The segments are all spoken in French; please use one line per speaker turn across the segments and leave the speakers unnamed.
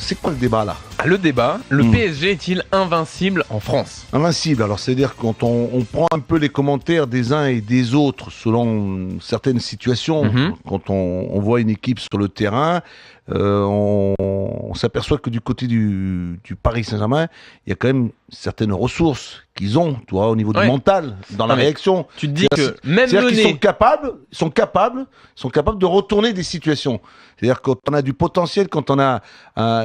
c'est quoi le débat là?
Le débat, le PSG est-il invincible en France?
Invincible, alors c'est-à-dire quand on prend un peu les commentaires des uns et des autres selon certaines situations, quand on voit une équipe sur le terrain, on s'aperçoit que du côté du Paris Saint-Germain, il y a quand même certaines ressources qu'ils ont, tu vois, au niveau du mental, dans la réaction.
Tu te dis que même
qu'ils sont capables de retourner des situations. C'est-à-dire quand on a du potentiel, quand on a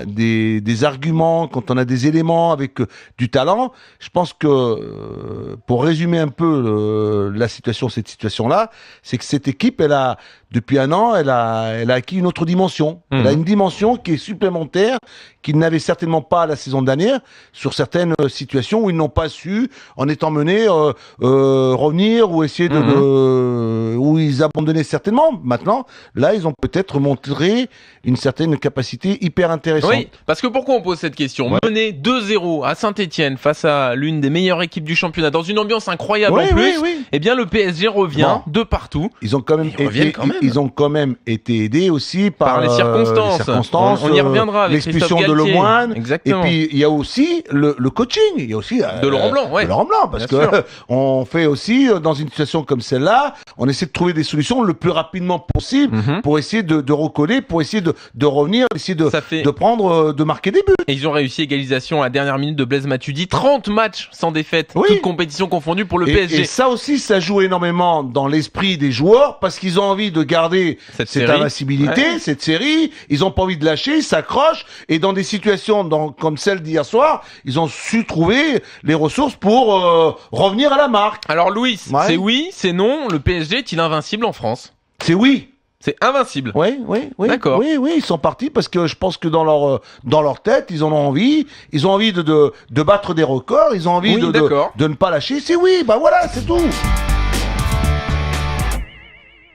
des arguments, quand on a des éléments avec du talent, je pense que pour résumer un peu cette situation-là, c'est que cette équipe, depuis un an, elle a acquis une autre dimension. Elle a une dimension qui est supplémentaire, qu'ils n'avaient certainement pas la saison dernière, sur certaines situations où ils n'ont pas su, en étant menés, revenir ou essayer où ils abandonnaient certainement. Maintenant, là, ils ont peut-être montré une certaine capacité hyper intéressante.
Oui, parce que pourquoi on pose cette question? Mener 2-0 à Saint-Etienne face à l'une des meilleures équipes du championnat, dans une ambiance incroyable en plus, eh bien le PSG revient de partout.
Ils ont quand même été aidés aussi par
les circonstances. On y reviendra avec
l'expulsion de Lemoine.
Exactement.
Et puis il y a aussi le coaching. Il y a aussi
de Laurent Blanc,
de Laurent Blanc, parce que on fait aussi dans une situation comme celle-là, on essaie de trouver des solutions le plus rapidement possible pour essayer de recoller, pour essayer de revenir, essayer de marquer des buts.
Et ils ont réussi égalisation à la dernière minute de Blaise Matuidi, 30 matchs sans défaite, toutes compétitions confondues pour le PSG.
Et ça aussi, ça joue énormément dans l'esprit des joueurs parce qu'ils ont envie de garder cette invincibilité, cette série. Ils ont pas envie de lâcher, ils s'accrochent. Et dans des situations comme celle d'hier soir, ils ont su trouver les ressources pour revenir à la marque.
Alors Louis, c'est oui, c'est non. Le PSG est-il invincible en France?
C'est oui.
C'est invincible.
Oui.
D'accord.
Oui, ils sont partis parce que je pense que dans leur tête, ils en ont envie. Ils ont envie de battre des records. Ils ont envie de ne pas lâcher. C'est oui, bah voilà, c'est tout.